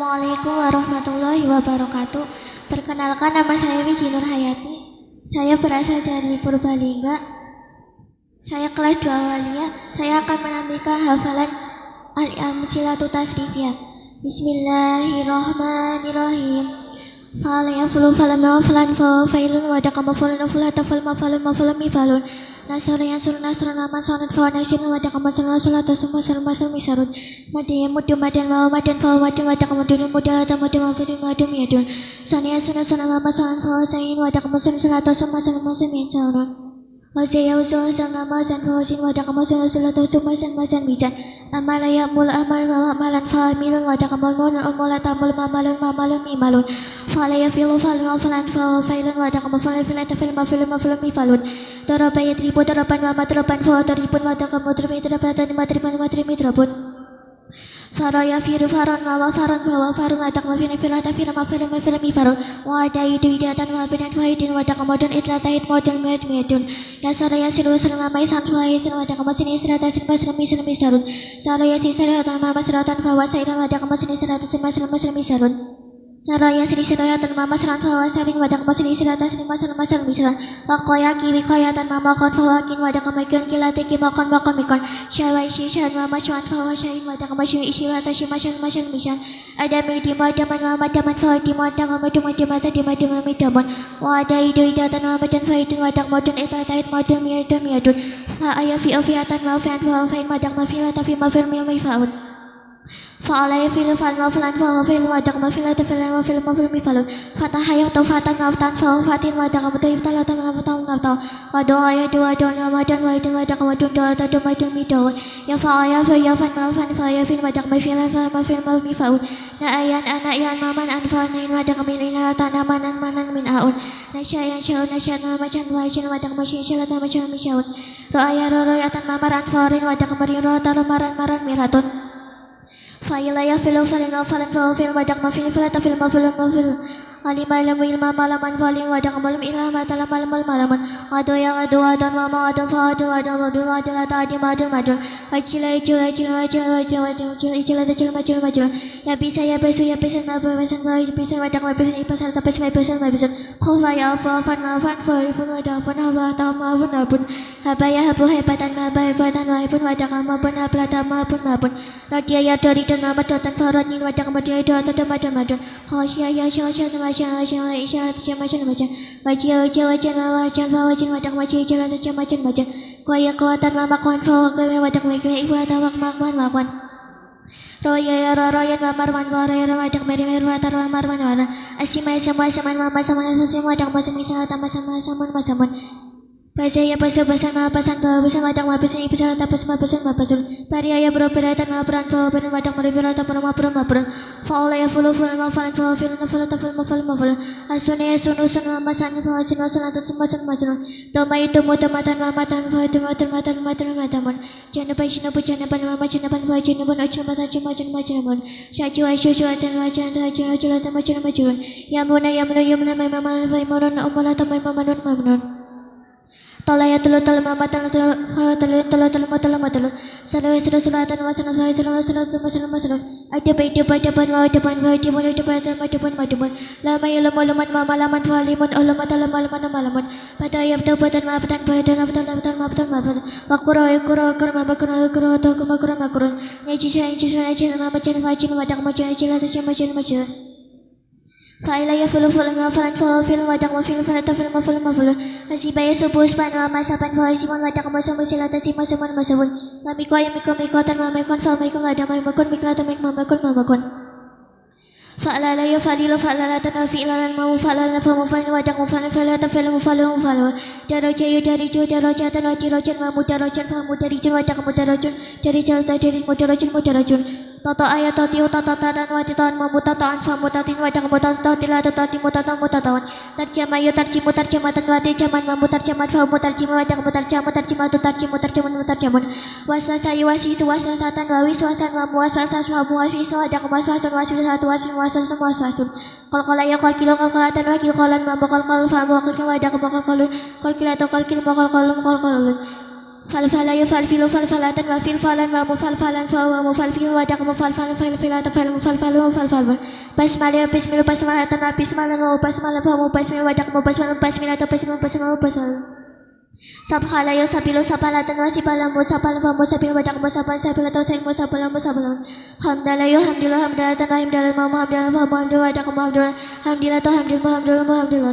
Assalamualaikum warahmatullahi wabarakatuh. Perkenalkan, nama saya Wiji Nur Hayati. Saya berasal dari Purbalingga. Saya kelas 2 Awaliyah. Saya akan menampilkan hafalan Al-Amsilatu Tasrifiyah. Bismillahirrahmanirrahim. Falayafulu falamma falan failun wadakama falun afulata falma falun mafalun mifalun nasara yansur nasra naman sonat fawanasirun wadakama salun salata summa salun masal misarun madaya mudu madan wawa madan fawa madun wadakama dunu mudalata madun wabidun madun yadun saniya sunat sunat mama salan fawa sayin wadakama salun salata summa salun masal misarun wazaya usul asal nama san fawasin wadakama salun salata summa salun masal misan amalaya mul amal wawa malan fahamilun wadakama mulun umulata mul mamalun mamalun mimalun falaya filu falun falan fawa failun wadakama falan filata film mafilun mafilun mifalun daraba yatribu daraban mama daraban fawa daribun wadakama darbi darabatan matriban matrimi darabun faraya firu faron mawa faron fawa farun wadakama film filata film mafilun mafilun mifarun wadayu duwidatan wabinat wahidin wadakama dun itlatahid model medun yasaraya siru salamamai santuhaya siru wadakama sini serata sirma silmi silmi sarun saraya sisaratan mama seratan fawa sairan wadakama sini serata sirma silmi silmi sarun saraya sini seratan mama seran fawa saring wadakama sini serata sirma silmi silmi sarun wakoya kiwi koyatan mama kon fawa kin wadakama kion kilate kimakon bakon mikon syawai sishan mama syuan fawa syahin wadakama syui isiwata syuma silma silmi san ada medima daman mama daman fawa dimadakama dumadimata dimadima midaman wada idu idatan mama dan faidun wadakama dun itlatahid model miyadun ayah fi ofiatan maufian fawa fain wadakama filata fi mafil mifaun fa'alaya filu falma falan fawa filu wadakama filata filu mafil mafil mifalun fatahaya taufatan maftan fawa fatin wadakama taiftalata maftan maftan wadoaya dua don ramadan waidun wadakama dun doa tadu madun midawan ya fa'aya faya fan mafan faya fil wadakama filata mafil mafil mifaun na ayan anak yan maman anfanain wadakama inalata namanan manan min aun nasyayan syaun nasyat namacan wajan wadakama syalata macan misyaun roaya royatan mamaran farin wadakama rinrota romaran maran miratun Failaya filu falina falan fawa fil wadak mafil filata fil mafil alima ilmu ilma malaman falim wadak malam ilma talam malaman adoya adoa dan mama adon fawa adon adon adon adi madun acila ya bisa wadak mabesun ipasal tapes mabesun khofaya fan faipun wadak fan haba abun habaya habu hebatan wahipun wadak mabun aplata mabun radia ya dari dan mama dotan faronin wadak madun doa tadu madun khosya ya syosya macam isyarat macam wajan wadak macam jalan macam kuaya kuatan mama kuan fawa kue wadak mekme ikulat awak makwan roya royan mamar man roya wadak meri watar mamar man asimai sama saman mama sama wadak masam misal tambah sama samun Prasaya pasan bawa besan wadak mabesan ipasal tapas mabesan Pariaya beroperatan maperan fawa beran wadak meribirata maperan faulaya fulu mafalan fawa filun falata mafal asunaya sunusan mamasan fawa sinusan atas masan toma itu mutamatan mamatan fawa mataman jana pai sinapu jana pan mama jana pan fawa jana pan acun mata macam syaju acan macam yamuna mama fai moron umulata mamanun Tolaya telu mama telu salawa salatan wasana masalun ada baik depan lama ya laman mama laman walimun alaman patayam taubatan maaftan wakura makurun nyaji mama jan wajin wadak macam Failaya filu falan fawa film wadak mafil falata film mafil asibaya subus pan mama sapan fawa simon wadak masam silata simon masabun mamiko tan mamikon fawa mikon wadak mamakon miklata mamakon Fa'alaya falilu fa'alalatan fi'lalan mau fa'alalan famufalin wadak mufalin falata film mufalin darajayu darajatan wajirojan mamu darajan famu darijun wadak mudarajun mudarajun Toto ayat totiu tatan watitawan mamutatawan famutatin wadak mutatila tati mutatawan tarjamayu tarjamatan wati jaman mamu tarjamat famu tarjimu wadak mutarjaman waswasayu wasisu waswasatan wawiswasan mamu waswasas mamu waswisu wadak waswasun kolkolaya kolatan wakil kolan mamu kolkol famu wakil wadak kolkil فالفلا يفلفل فلفلة وفي الفلا ومفلفلا فهو مفلفل ودق مفلفلا فلفلة فلمفلفل ومفلفل بسملة بسملة بسملة وبسملة وبسملة فهو بسملة ودق مبسملة بسملة بسملة بسملة وبسملة Sabhala yo sabilo sabala tanwa sibala mo sabala mo sabil wadak mo sabala sabila to sail mo sabala hamdala yo hamdulillah hamdala tanwa hamdala mo hamdala mo hamdala wadak mo hamdala to hamdala mo hamdala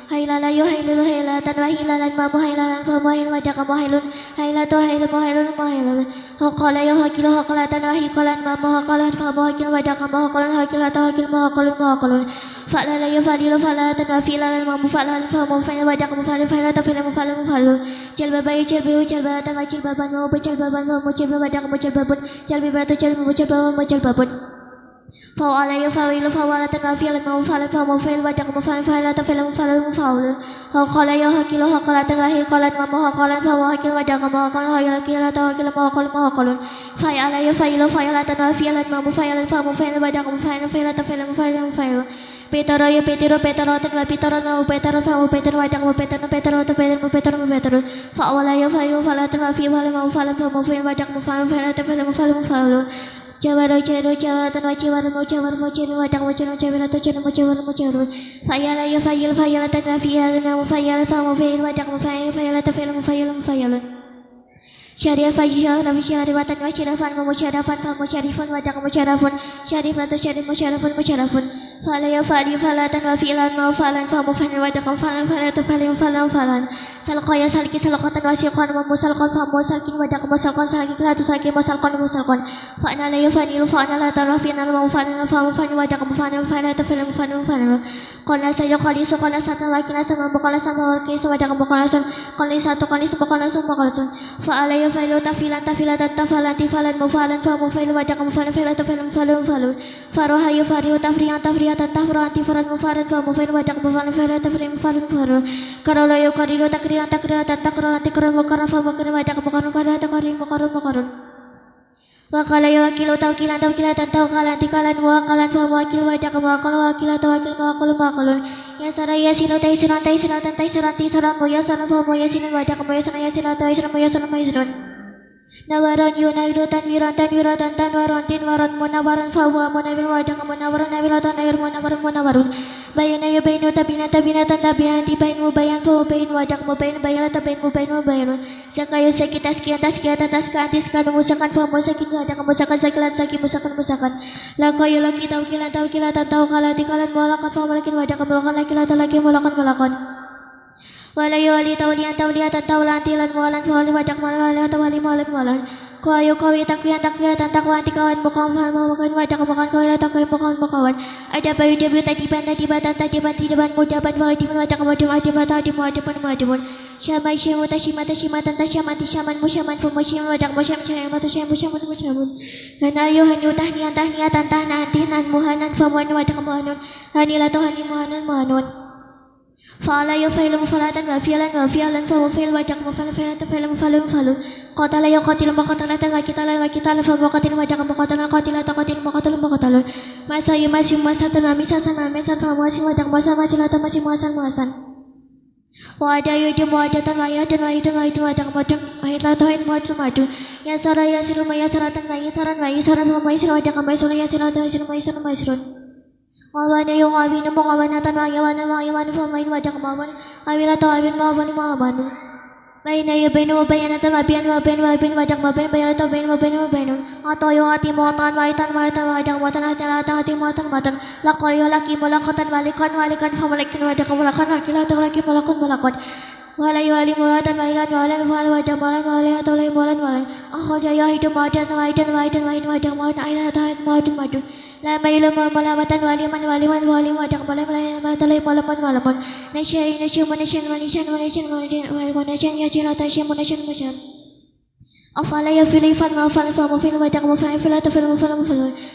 hailala yo hailala hailala tanwa hilalan mo hailalan mo hail wadak mo hailun haila to hail mo hailun haqala yo hakilo haqala tanwa hikalan mo haqalan mo hakil wadak mo haqalan hakila to hakil mo haqalun fa'lala yo fadilo fa'lala tanwa filalan mo fa'lalan mo fa'il wadak mo fa'il to fa'il mo fa'il Jalba bayi jalba jalba tanwa jalba ban mo jalba ban mo jalba wadak mo jalba bun jalbi beratu jalba mo jalba bun Fa'ala ya fa'ilu fa'ala tanwa fi'lan mo fa'ala fa mo fa'il wadak mo fa'ila to fa'il mo fa'il haqala ya hakilo haqala tanwa hikalan mo haqalan fa mo hakil wadak mo haqalan hakila to hakil mo haqalun fa'ala ya fa'ilu fa'ala tanwa fi'lan mo fa'ila fa mo fa'il wadak mo fa'ila to fa'il mo fa'il Petero ya petero tanwa petero mo petero fa mo petero wadak mo petero to petero fa'ala ya fa'ilu fa'ala tanwa fi'lan mo fa'ala fa mo fa'il wadak mo fa'ila to fa'il mo fa'il Jawaro tanwa jawaro mo cero wadak mo cero jawaro to cero mo cero fa'ala ya fa'ala tanwa fi'lan mo fa'ala fa mo fa'il wadak mo fa'ila to fa'il mo fa'il Syarif fajiyah nabi syarifatan wa syarifan mo syarifan fa mo syarifun wadak mo syarifun syarifan to syarif mo syarifun fa'ala ya fa'alatan wa fi'lan mo fa'lan fa mo fa'il wadak mo fa'lan to fa'lan salqa ya salki salqatan wa siqan mo salqan fa mo salkin wadak mo salqan salki klatu salki mo salqan fa'ana la ya fa'il fa'ana la tarafina mo fa'ana fa mo fa'il wadak mo fa'ana to fa'il qala saya qali qala sata wa kila sama qala sama wa kisa wadak mo qala satu qali fa'ala ya fa'ilu tafilan tifalan mufalan fa mufail wadak mufalan fa'ila tafalun faraha ya fariu tafriyan tafran tifaran mufaran fa mufail wadak mufalan fa'ila tafalun karala ya karilu takriran tikran mukarram fa mukarram wadak mukarram Wakala ya wakilu tawkilan tawkalan tikalan wakalan fa wakil wadak wakil makalun ya sara ya sino taisiran mo ya sana fa mo ya sinan wadak mo ya sana taisiran mo ya sana maisron nawaran yunaidu tanwiran tanwaran tinwaran munawaran fa wa munawir wadak munawaran nawiratan nawir munawarun bayana ya bayinu tabina tabian tibain mu bayan fa bayin wadak mu bayin bayala tabain mu bayin sakayo sakitas kan musakan fa musakin wadak musakan lakayo laki tawkilan tawkalan tikalan mulakan fa mulakin wadak mulakan laki mulakan walayu wali tawliyatan tawlan tilan mualan wali wadak mualan Kayu kawi takwian takwan tikawan bukan wadak bukan kawi takwi bukan ada bayu debu tadiban tidaban mudaban wadak mudaban syamai syamu tashimatan tasyaman musyaman pumusyam wadak musyamun hanayu hanyu tahniatan tahnan muhanan famuan wadak muhanun hanilatu muhanun Fa'ala ya fa'ilu mufalatan wa fi'lan fa mufa'il wadak mufa'il falu qatala ya qatil maqatalatan wa qitalan fa maqatil wadak maqatalun masatan wa misasan fa muasin wadak masih muasan wa ada yudu muadatan wa yadan wadak madu ya sara ya siru ya saratan wa yasaran fa maisir wadak maisir ya sirun Mawana yung awin mo kawanatan ayawan po main wadak mawan awin ato awin mawan Bayin na yung bayin mo bayan at mabiyan wadak mabiyan bayan ato bayin ato yung ati mo atan wadak matan ati mo atan lakor yung laki mo lakotan walikan pamalikin wadak mulakan laki malakon Walay wali mulatan walan wali atau lay walan ako jaya hidup wadan wadak madu Lamay lumang malamatan waliman wadak malay malaman Nasyan Afala ya filifan ma'afalin fa mufil wadak mufil filata fil mufil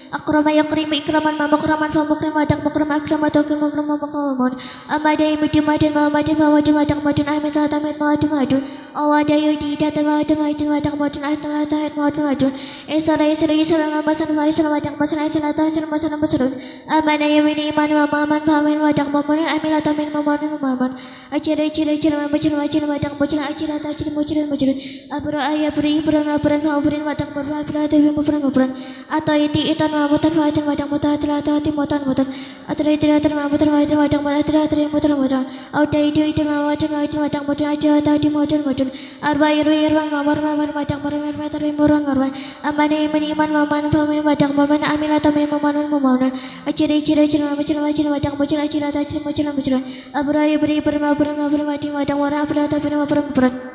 akrama yakrim ikraman ma makraman fa mukrim wadak akramatu makramun amada imidimadin ma wadak wadak ahmed ahmed awada yudi datan wadan wadan wadan wadan ahtan ahtan wadan wadan isara isara isara masan masan wadan masan isara masan masan masan amana yamini iman wa maman paman wadan maman amila tamin maman maman acira acira acira macam macam wadan macam acira acira macam macam abra ayah beri beran beran beran wadan beran beran tapi beran beran atau itu itan mamutan wadan wadan mutan telah hati mutan mutan atau itu itan mamutan wadan wadan mutan telah hati mutan mutan atau itu itan mamutan wadan wadan mutan aja tadi mutan mutan arba irwi irwan mamar mamar wadan beran beran tapi beran beran amane mani iman maman paman wadan maman amila tamin maman maman acira acira acira macam macam wadan macam acira acira macam macam abra ayah beri beran beran beran wadan warna beran tapi beran beran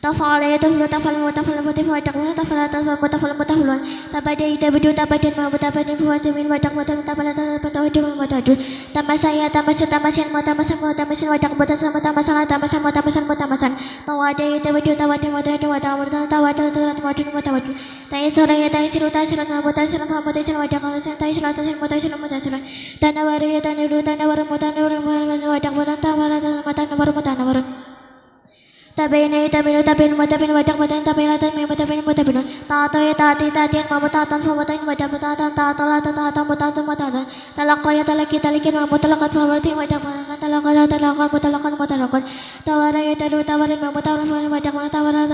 tafalaya taflu tafal mutafal mutafal wadak tafal tafal mutafal mutafal tabada ida bedu tabadan ma mutafalin fuwatamin wadak mutafal tafal tafal tafal mutafal tamasaya tamasian mutamasan wadak mutasan mutamasan tamasan mutamasan mutamasan tawada ida bedu tawadan wadak wadak tawada tawadan mutawad taya soraya taya siruta sirat ma mutasan ma mutasan wadak taya sirat mutasan mutasan tanawari tanawar wadak wadak Tabene tabene tabene tabene wadak wadak tabene tabene tabene tabene tato ya tati tatian mamu tatan fawatain wadak tatan tato lata tatan mutatan mutatan talakaya talakin mamu talakat fawatin wadak talakan mutalakan tawara ya tadu tawarin mamu tawaran wadak tawaran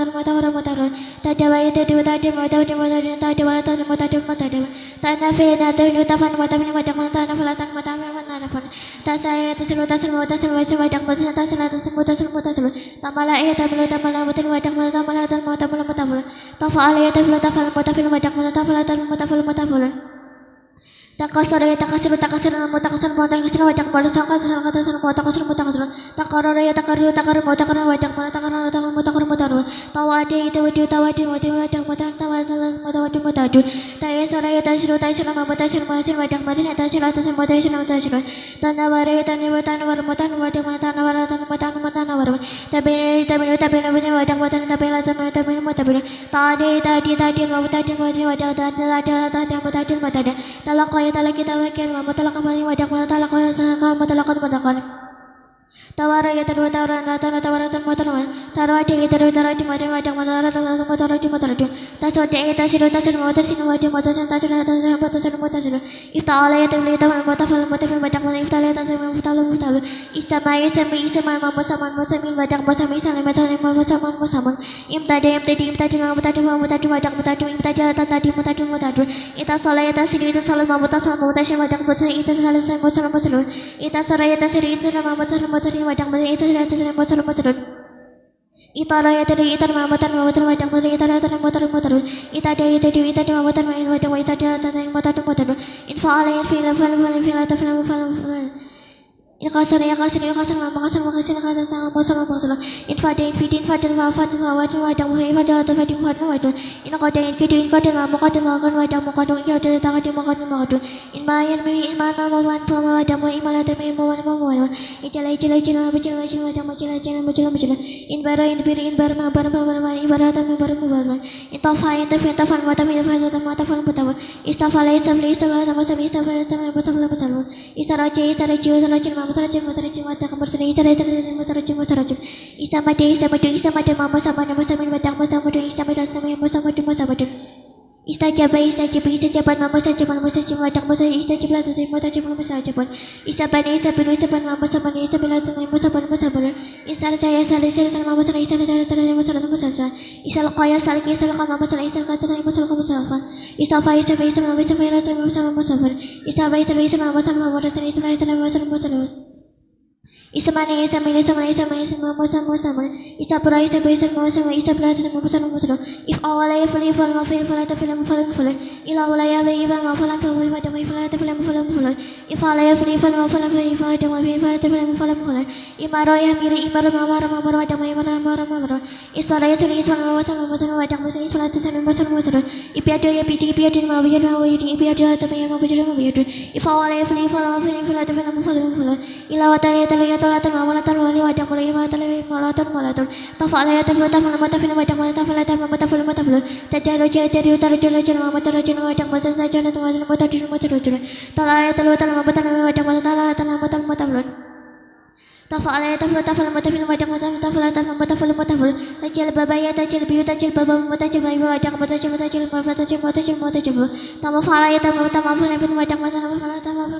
tadawaya tadu tadi tadawara tadu tanafe tadu tafan wadak tanafalatan matan tasaya taselu wadak mutasul tamala tablu tamala mutin wadak tamala tamala tafal ya tafal mutafil wadak mutafal takasar ya takasir mutakasar wadak balasan mutakasar takar ya takar wadak mutakar tawade itu tawade wadak mutakar taya sara ya tasir mamutasir masin wadak tasir tanaware tanawar mutan wadak tanawar tabene wadak mutan tadi wadak talakaya talaki tawakin mamu talakapani wadak talakon tawara ya taru tawaran tawaratan motoran taru ade ya taru di madang wadak motoran tasode ya tasir motosin ifta ala ya tabli tawan motafal wadak ifta ala tasir mutalu isama mamu saman musamin wadak musami salim mamu saman imtadi wadak mutadu ita sola ya tasir mamu tasir wadak musalim ita sora ya tasir mamu wadak itu itara ya tadi itar mamatan wadak itara motor itada itu mamatan wadak info ala ya kasar makasar sama masalah infadin fadil wadat wadak in kodin makan wadak in takadi makan in mayan maman pama wadak imalata maman icala in bara in bar ibaratan in tafan mata istafala sama Mutarajim wadak berseni mutarajim istamade mama sama musamin wadak musamadu musamadu istajabat mama musajim wadak istajiblah mutajim musajibun istaban mama sama musaban isal saya mama musasa isal qaya saliki mama musafa isafa mama Isamane isapura if awala yafli fal mafil falata film ila wala yafli mafalan famul madam falata film if ala yafli fal mafalan falata film imaro yamiri imaro mamar mamar iswara yasuli iswara masan wadam masan iswara masan ipiado ipiadin mawiyadi ipiado tamaya mawiyadi if awala yafli fal mafil falata film ila wataya Talatan mamalatan wali wadak mulai malatan tafala ya tafala mata film wadak tafala tajalo jadi utara jalan mata rajin wadak mata tajana mata talaya talatan wadak mata تفعل تفعل تفعل متفعل متفعل تفعل تفعل متفعل متفعل تجل بابايا تجل بيو تجل بابا متجل بيو متجل متجل متجل متجل متجل متجل تم فعل تم تم فعل بن متجل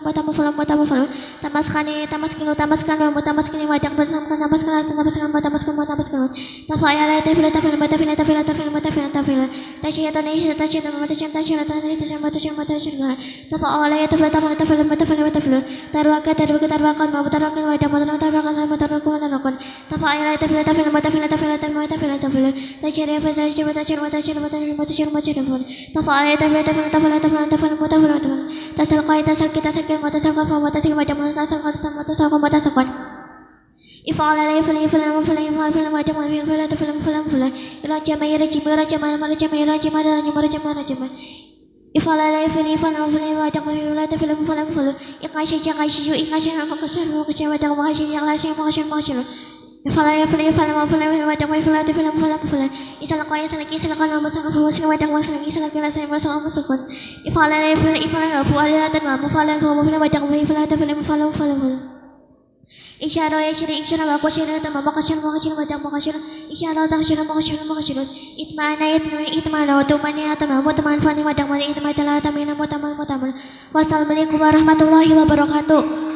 متجل فعل متفعل تمسكني تمسكني تمسكني متمسكني متجل تمسكني تمسكني متمسكني متمسكني تفعل تفعل تفعل متفعل تفعل تفعل متفعل تفعل تشيء تنيش تشيء متجل تشيء تنيش متجل متجل تفعل تفعل تفعل تفعل متفعل متفعل تروك تروك تروك ما تروك متجل تفعل تفعل تفعل تفعل متفعل تفعل تفعل تفعل تفعل تشير فزاج متشير متشير متشير متشير تفعل تفعل تفعل تفعل تفعل تفعل متفعل تسلق تسلق تسلق متسلق فمتسلق متسلق متسلق متسلق ifal alai falai falam falai ma falam ma jama falam falam falam falam ila jama ira jima ira jama ma jama ira jama ira jama jama jama ifal alai falai falam falai ma jama falam falam falam ikasya jakasya ikasya makasya makasya ma jama makasya makasya makasya makasya ifal alai falai falam falai ma jama falam falam falam isal qaya salaki salaka ma masal fawas ma jama salaki salaki rasa masal masukun ifal alai falai ifal alai fu alai tan ma falam falam ma jama falam falam Isyara ya syari isyara wa qasyara tamam maqasyar maqasyar wa tamam maqasyar isyara taqsyara maqasyar maqasyar itmana itmana wa tumani tamam wa taman fani wa tamam itmana tala tamina wa tamal wa tamal wassalamualaikum warahmatullahi wabarakatuh.